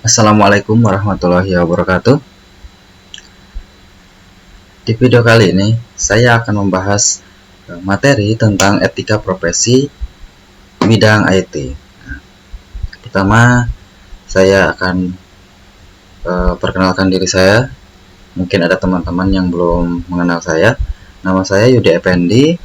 Assalamualaikum warahmatullahi wabarakatuh. Di video kali ini saya akan membahas materi tentang etika profesi bidang IT. Pertama, saya akan perkenalkan diri saya. Mungkin ada teman-teman yang belum mengenal saya. Nama saya Yudi Effendi.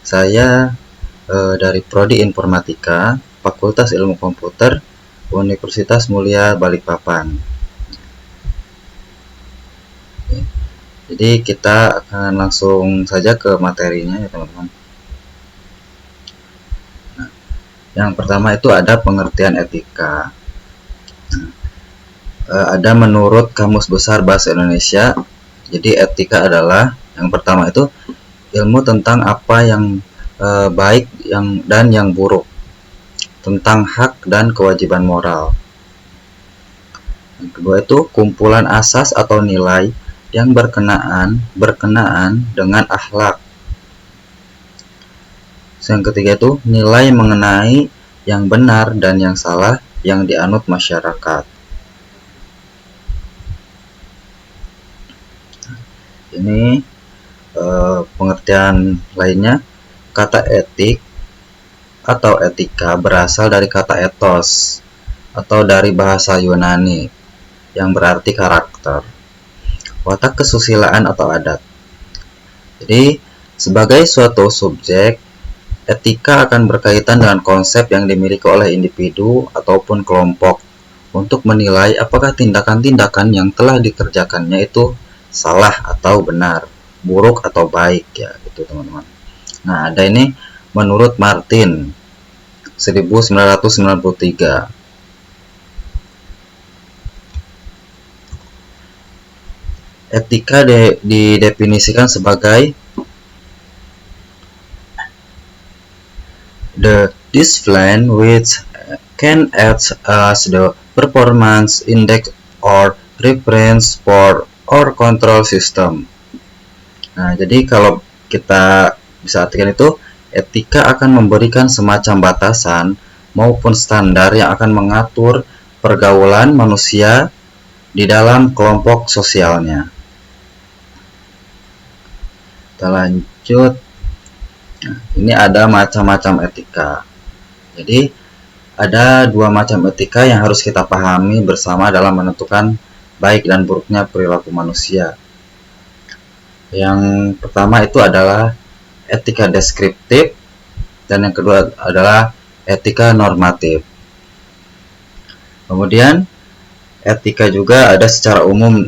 Saya dari Prodi Informatika, Fakultas Ilmu Komputer, Universitas Mulia Balikpapan. Jadi kita akan langsung saja ke materinya ya teman-teman. Nah, yang pertama itu ada pengertian etika. Ada menurut Kamus Besar Bahasa Indonesia. Jadi etika adalah yang pertama itu ilmu tentang apa yang baik dan yang buruk, tentang hak dan kewajiban moral. Yang kedua itu kumpulan asas atau nilai yang berkenaan dengan akhlak. Yang ketiga itu nilai mengenai yang benar dan yang salah yang dianut masyarakat. Ini pengertian lainnya. Kata etik atau etika berasal dari kata ethos atau dari bahasa Yunani yang berarti karakter, watak kesusilaan atau adat. Jadi sebagai suatu subjek, etika akan berkaitan dengan konsep yang dimiliki oleh individu ataupun kelompok untuk menilai apakah tindakan-tindakan yang telah dikerjakannya itu salah atau benar, buruk atau baik ya gitu teman-teman. Nah, ada ini menurut Martin 1993. Etika didefinisikan sebagai the discipline which can act as the performance index or reference for or control system. Nah, jadi kalau kita bisa artikan itu, etika akan memberikan semacam batasan maupun standar yang akan mengatur pergaulan manusia di dalam kelompok sosialnya. Kita lanjut. Nah, ini ada macam-macam etika. Jadi ada dua macam etika yang harus kita pahami bersama dalam menentukan baik dan buruknya perilaku manusia. Yang pertama itu adalah etika deskriptif dan yang kedua adalah etika normatif. Kemudian etika juga ada secara umum,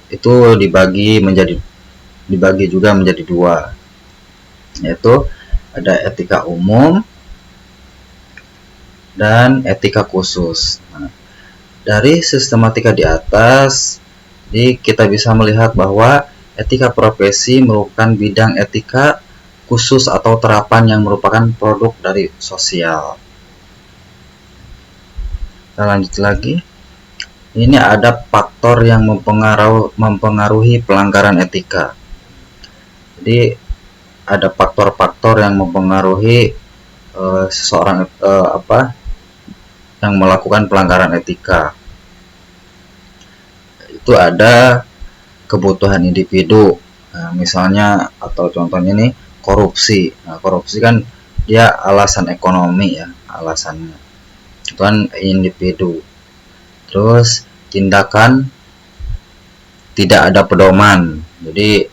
itu dibagi juga menjadi dua, yaitu ada etika umum dan etika khusus. Nah, dari sistematika di atas, jadi kita bisa melihat bahwa etika profesi merupakan bidang etika khusus atau terapan yang merupakan produk dari sosial. Kita lanjut lagi. Ini ada faktor yang mempengaruhi pelanggaran etika. Jadi ada faktor-faktor yang mempengaruhi seseorang yang melakukan pelanggaran etika. Itu ada kebutuhan individu, misalnya atau contohnya ini korupsi. Nah, korupsi kan dia alasan ekonomi ya, alasannya itu kan individu. Terus tindakan tidak ada pedoman, jadi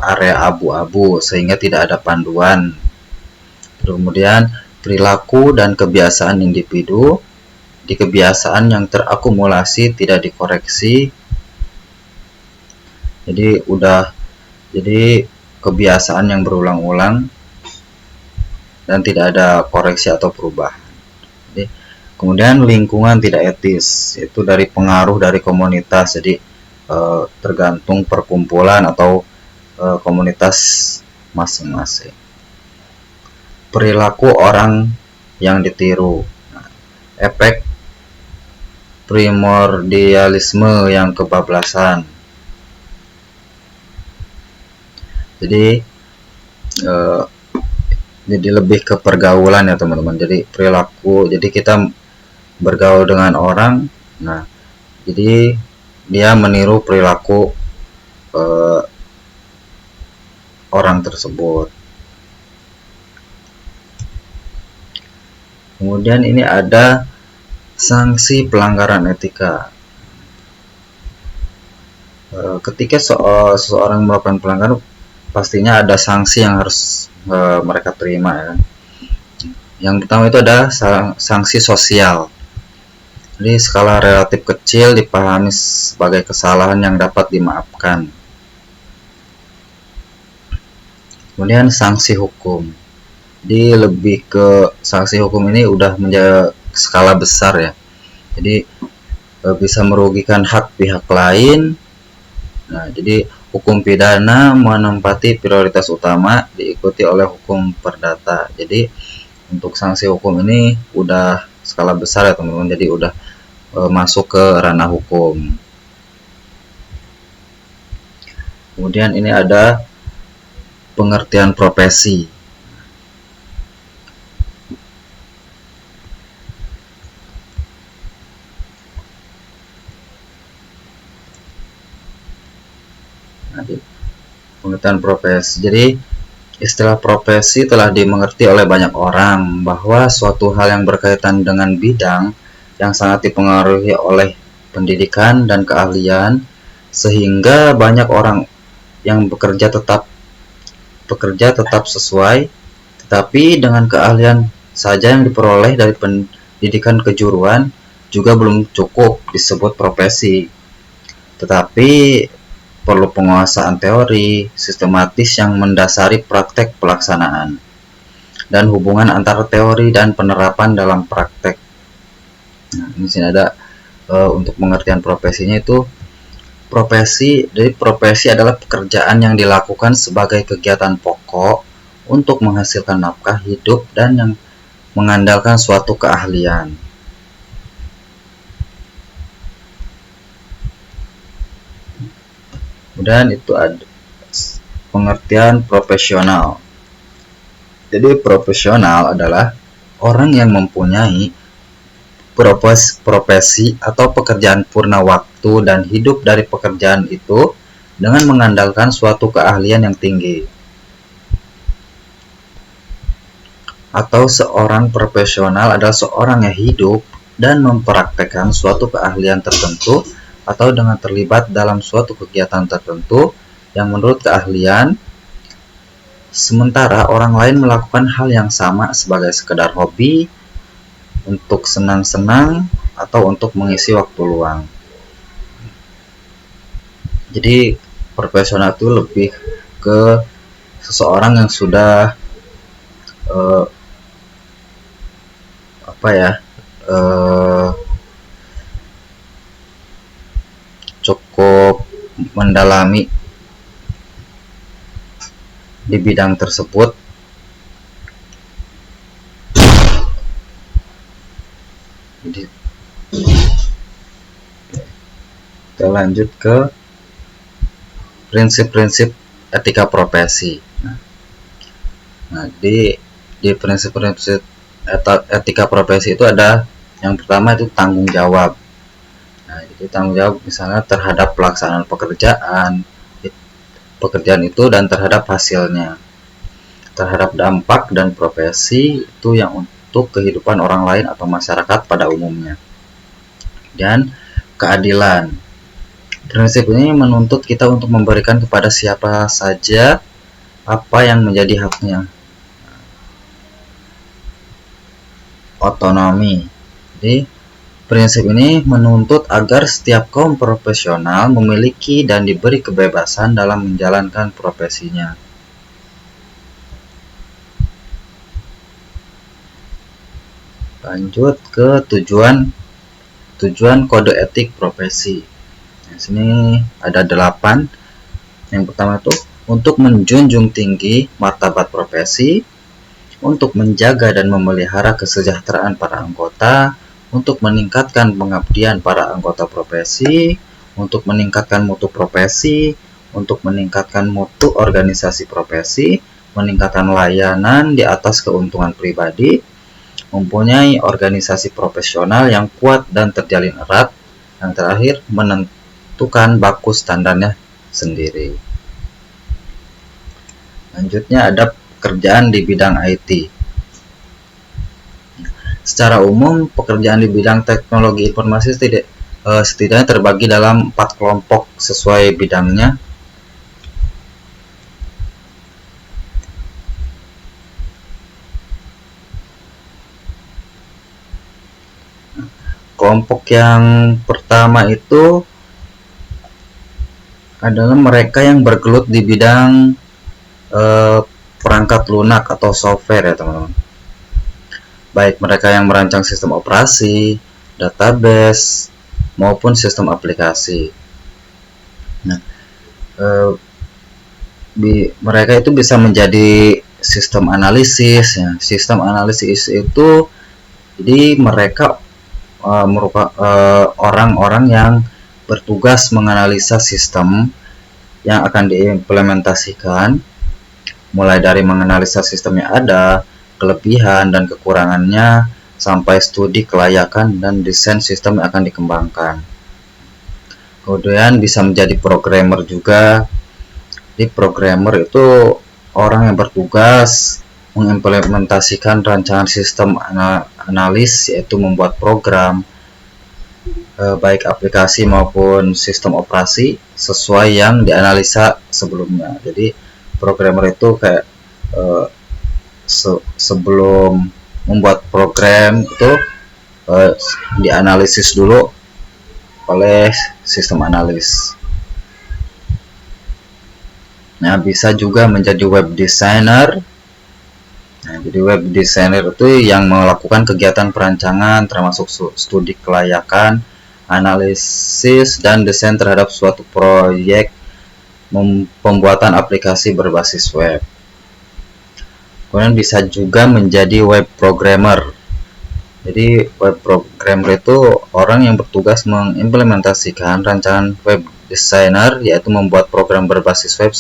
area abu-abu sehingga tidak ada panduan. Kemudian perilaku dan kebiasaan individu, di kebiasaan yang terakumulasi tidak dikoreksi. Jadi kebiasaan yang berulang-ulang dan tidak ada koreksi atau perubahan. Jadi, kemudian lingkungan tidak etis, itu dari pengaruh dari komunitas. Jadi tergantung perkumpulan atau komunitas masing-masing. Perilaku orang yang ditiru. Nah, efek primordialisme yang kebablasan. Jadi lebih ke pergaulan ya teman-teman. Jadi perilaku, jadi kita bergaul dengan orang Nah, jadi dia meniru perilaku orang tersebut. Kemudian ini ada sanksi pelanggaran etika. Ketika seseorang melakukan pelanggaran, pastinya ada sanksi yang harus mereka terima, ya. Yang pertama itu ada sanksi sosial. Jadi skala relatif kecil dipahami sebagai kesalahan yang dapat dimaafkan. Kemudian sanksi hukum. Jadi lebih ke sanksi hukum ini udah menjadi skala besar, ya. Jadi bisa merugikan hak pihak lain. Nah, jadi hukum pidana menempati prioritas utama diikuti oleh hukum perdata. Jadi untuk sanksi hukum ini udah skala besar, ya teman-teman. Jadi udah masuk ke ranah hukum. Kemudian ini ada pengertian profesi. Pengertian profesi. Jadi istilah profesi telah dimengerti oleh banyak orang bahwa suatu hal yang berkaitan dengan bidang yang sangat dipengaruhi oleh pendidikan dan keahlian, sehingga banyak orang yang bekerja tetap sesuai, tetapi dengan keahlian saja yang diperoleh dari pendidikan kejuruan juga belum cukup disebut profesi, tetapi perlu penguasaan teori sistematis yang mendasari praktek pelaksanaan dan hubungan antara teori dan penerapan dalam praktek. Nah, di sini ada untuk pengertian profesinya itu profesi. Jadi profesi adalah pekerjaan yang dilakukan sebagai kegiatan pokok untuk menghasilkan nafkah hidup dan yang mengandalkan suatu keahlian. Kemudian itu ada pengertian profesional. Jadi profesional adalah orang yang mempunyai profesi atau pekerjaan purna waktu dan hidup dari pekerjaan itu dengan mengandalkan suatu keahlian yang tinggi. Atau seorang profesional adalah seorang yang hidup dan mempraktekkan suatu keahlian tertentu atau dengan terlibat dalam suatu kegiatan tertentu yang menurut keahlian, sementara orang lain melakukan hal yang sama sebagai sekedar hobi, untuk senang-senang, atau untuk mengisi waktu luang. Jadi profesional itu lebih ke seseorang yang sudah cukup mendalami di bidang tersebut. Jadi kita lanjut ke prinsip-prinsip etika profesi. Nah, di prinsip-prinsip etika profesi itu ada yang pertama itu tanggung jawab. Nah, jadi tanggung jawab misalnya terhadap pelaksanaan pekerjaan itu dan terhadap hasilnya, terhadap dampak dan profesi itu yang untuk kehidupan orang lain atau masyarakat pada umumnya. Dan keadilan. Prinsip ini menuntut kita untuk memberikan kepada siapa saja apa yang menjadi haknya. Otonomi. Jadi prinsip ini menuntut agar setiap kaum profesional memiliki dan diberi kebebasan dalam menjalankan profesinya. Lanjut ke tujuan kode etik profesi. Di sini ada 8. Yang pertama itu untuk menjunjung tinggi martabat profesi, untuk menjaga dan memelihara kesejahteraan para anggota, untuk meningkatkan pengabdian para anggota profesi, untuk meningkatkan mutu profesi, untuk meningkatkan mutu organisasi profesi, meningkatkan layanan di atas keuntungan pribadi, mempunyai organisasi profesional yang kuat dan terjalin erat, Yang terakhir, menentukan baku standarnya sendiri. Selanjutnya ada pekerjaan di bidang IT. Secara umum, pekerjaan di bidang teknologi informasi setidaknya terbagi dalam 4 kelompok sesuai bidangnya. Kelompok yang pertama itu adalah mereka yang bergelut di bidang perangkat lunak atau software ya teman-teman. Baik mereka yang merancang sistem operasi, database, maupun sistem aplikasi. Nah, mereka itu bisa menjadi sistem analisis ya. Sistem analisis itu jadi mereka merupakan orang-orang yang bertugas menganalisa sistem yang akan diimplementasikan, mulai dari menganalisa sistem yang ada, kelebihan dan kekurangannya, sampai studi kelayakan dan desain sistem yang akan dikembangkan. Kemudian bisa menjadi programmer juga. Di programmer itu orang yang bertugas mengimplementasikan rancangan sistem analis, yaitu membuat program baik aplikasi maupun sistem operasi sesuai yang dianalisa sebelumnya. Jadi programmer itu kayak sebelum membuat program itu dianalisis dulu oleh sistem analis. Nah, bisa juga menjadi web designer. Nah, jadi web designer itu yang melakukan kegiatan perancangan termasuk studi kelayakan, analisis dan desain terhadap suatu proyek pembuatan aplikasi berbasis web. Kemudian bisa juga menjadi web programmer. Jadi web programmer itu orang yang bertugas mengimplementasikan rancangan web designer, yaitu membuat program berbasis web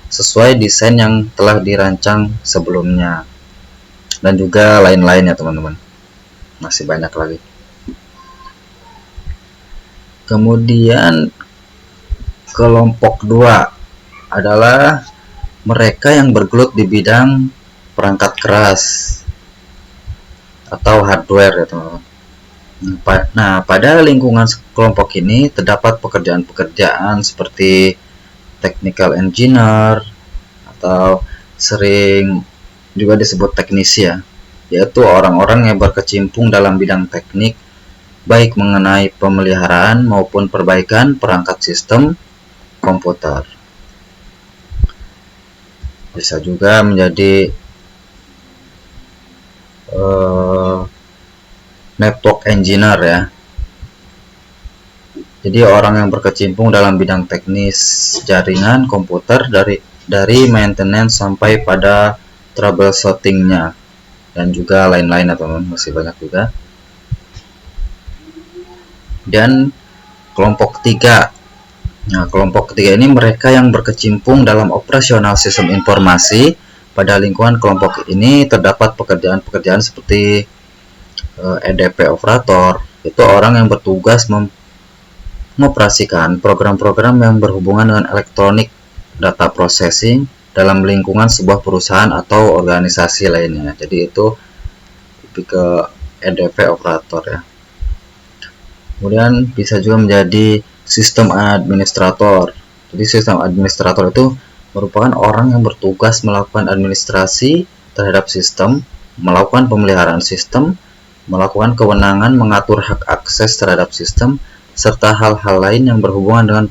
sesuai desain yang telah dirancang sebelumnya. Dan juga lain-lain ya teman-teman. Masih banyak lagi. Kemudian kelompok 2 adalah mereka yang bergelut di bidang perangkat keras atau hardware ya teman-teman. Nah, pada lingkungan kelompok ini terdapat pekerjaan-pekerjaan seperti technical engineer atau sering juga disebut teknisi ya, yaitu orang-orang yang berkecimpung dalam bidang teknik, baik mengenai pemeliharaan maupun perbaikan perangkat sistem komputer. Bisa juga menjadi network engineer ya. Jadi orang yang berkecimpung dalam bidang teknis jaringan komputer dari maintenance sampai pada troubleshootingnya, dan juga lain-lain atau masih banyak juga. Dan kelompok 3. Nah, kelompok ketiga ini mereka yang berkecimpung dalam operasional sistem informasi. Pada lingkungan kelompok ini terdapat pekerjaan-pekerjaan seperti EDP operator, itu orang yang bertugas mengoperasikan program-program yang berhubungan dengan elektronik data processing dalam lingkungan sebuah perusahaan atau organisasi lainnya. Jadi itu lebih ke EDP operator ya. Kemudian bisa juga menjadi sistem administrator. Jadi sistem administrator itu merupakan orang yang bertugas melakukan administrasi terhadap sistem, melakukan pemeliharaan sistem, melakukan kewenangan mengatur hak akses terhadap sistem, serta hal-hal lain yang berhubungan dengan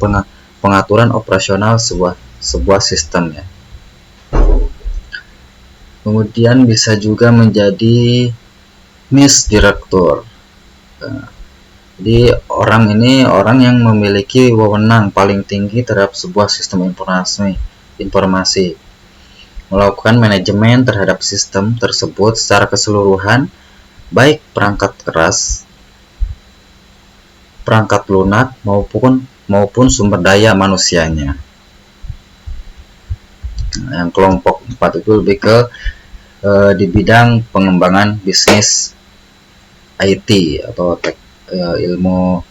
pengaturan operasional sebuah sistem ya. Kemudian bisa juga menjadi misdirektur. Jadi orang ini orang yang memiliki wewenang paling tinggi terhadap sebuah sistem informasi, melakukan manajemen terhadap sistem tersebut secara keseluruhan, baik perangkat keras, perangkat lunak maupun sumber daya manusianya. Nah, yang kelompok 4 itu lebih ke di bidang pengembangan bisnis IT atau ilmu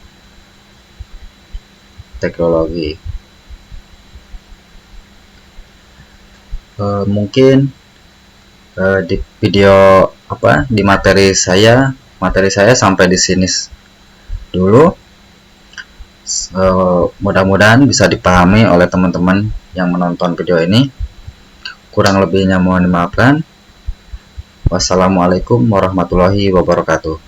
teknologi. Mungkin di video di materi saya sampai di sini dulu. Mudah-mudahan bisa dipahami oleh teman-teman yang menonton video ini. Kurang lebihnya mohon dimaafkan. Wassalamualaikum warahmatullahi wabarakatuh.